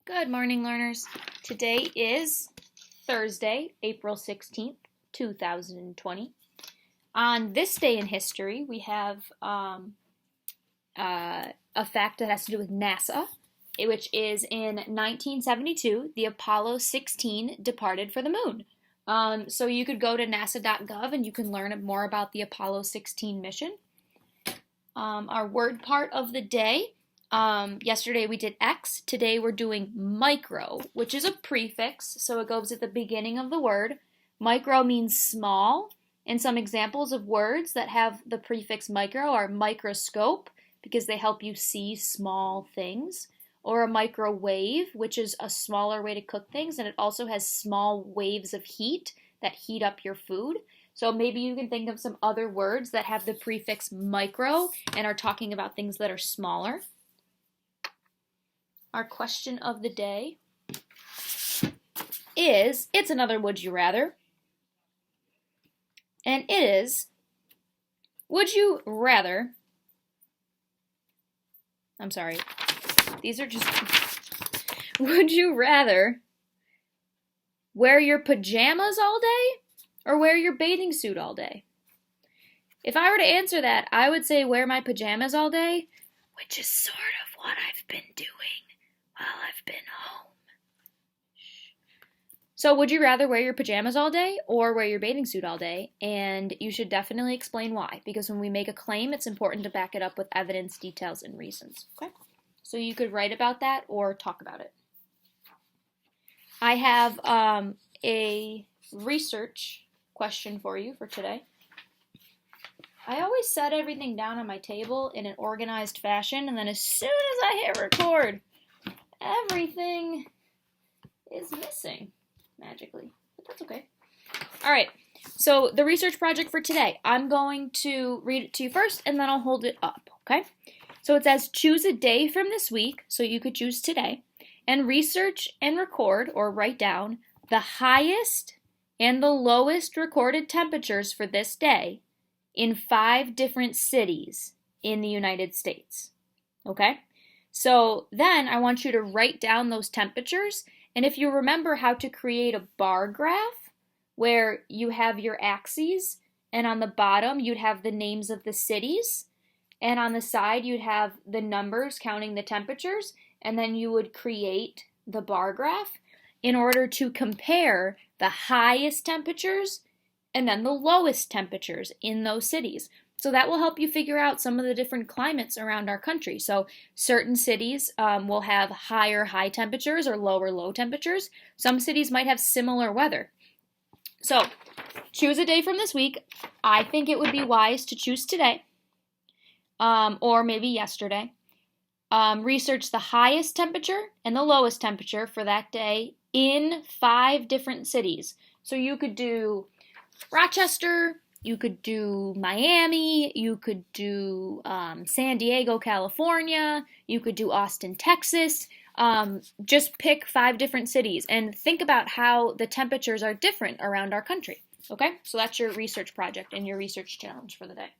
Good morning, learners. Today is Thursday, April 16th, 2020. On this day in history, we have a fact that has to do with NASA, which is in 1972, the Apollo 16 departed for the moon. So you could go to nasa.gov and you can learn more about the Apollo 16 mission. Our word part of the day. Yesterday we did X, today we're doing micro, which is a prefix, so it goes at the beginning of the word. Micro means small, and some examples of words that have the prefix micro are microscope, because they help you see small things, or a microwave, which is a smaller way to cook things, and it also has small waves of heat that heat up your food. So maybe you can think of some other words that have the prefix micro and are talking about things that are smaller. Our question of the day is, it's another would you rather, and it is, would you rather, would you rather wear your pajamas all day or wear your bathing suit all day? If I were to answer that, I would say wear my pajamas all day, which is sort of what I've been doing while I've been home. So would you rather wear your pajamas all day or wear your bathing suit all day? And you should definitely explain why, because when we make a claim, it's important to back it up with evidence, details, and reasons. Okay? So you could write about that or talk about it. I have a research question for you for today. I always set everything down on my table in an organized fashion, and then as soon as I hit record, everything is missing magically, but that's okay. All right, so the research project for today, I'm going to read it to you first, and then I'll hold it up, okay? So it says, choose a day from this week, so you could choose today, and research and record or write down the highest and the lowest recorded temperatures for this day in 5 different cities in the United States, okay? So then I want you to write down those temperatures, and if you remember how to create a bar graph where you have your axes, and on the bottom you'd have the names of the cities, and on the side you'd have the numbers counting the temperatures, and then you would create the bar graph in order to compare the highest temperatures and then the lowest temperatures in those cities. So that will help you figure out some of the different climates around our country. So certain cities will have higher high temperatures or lower low temperatures. Some cities might have similar weather. So choose a day from this week. I think it would be wise to choose today or maybe yesterday. Research the highest temperature and the lowest temperature for that day in 5 different cities. So you could do Rochester, you could do Miami, you could do San Diego, California, you could do Austin, Texas. Just pick 5 different cities and think about how the temperatures are different around our country. Okay, so that's your research project and your research challenge for the day.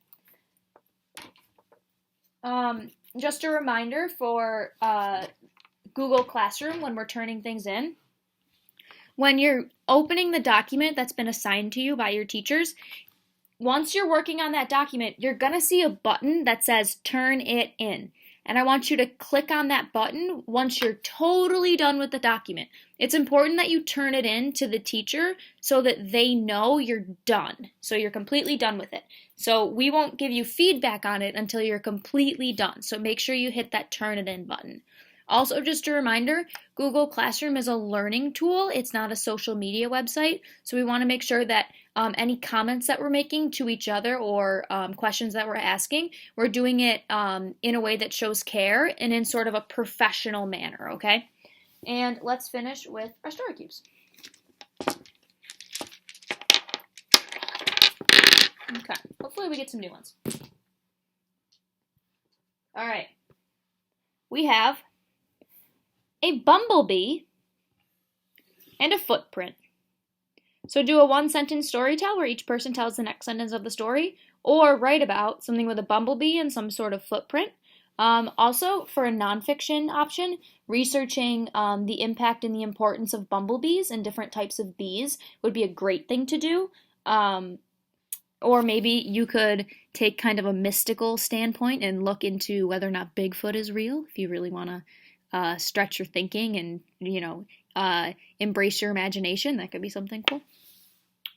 Just a reminder for Google Classroom when we're turning things in. When you're opening the document that's been assigned to you by your teachers, once you're working on that document, you're going to see a button that says Turn It In. And I want you to click on that button once you're totally done with the document. It's important that you turn it in to the teacher so that they know you're done. So you're completely done with it. So we won't give you feedback on it until you're completely done. So make sure you hit that Turn It In button. Also, just a reminder, Google Classroom is a learning tool. It's not a social media website. So we want to make sure that any comments that we're making to each other or questions that we're asking, we're doing it in a way that shows care and in sort of a professional manner, okay? And let's finish with our story cubes. Okay, hopefully we get some new ones. All right. We have a bumblebee and a footprint. So do a 1-sentence story tell where each person tells the next sentence of the story, or write about something with a bumblebee and some sort of footprint. Also, for a nonfiction option, researching the impact and the importance of bumblebees and different types of bees would be a great thing to do. Or maybe you could take kind of a mystical standpoint and look into whether or not Bigfoot is real, if you really want to stretch your thinking and, embrace your imagination. That could be something cool.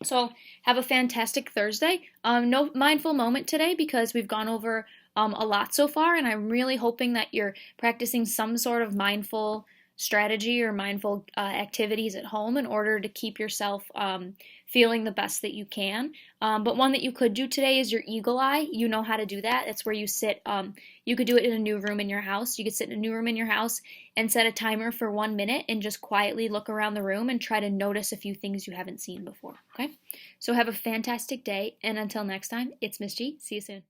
So have a fantastic Thursday. No mindful moment today because we've gone over a lot so far, and I'm really hoping that you're practicing some sort of mindful strategy or mindful activities at home in order to keep yourself feeling the best that you can. But one that you could do today is your eagle eye. You know how to do that. It's where you sit. You could do it in a new room in your house. You could sit in a new room in your house and set a timer for 1 minute and just quietly look around the room and try to notice a few things you haven't seen before. Okay? So have a fantastic day, and until next time, it's Miss G. See you soon.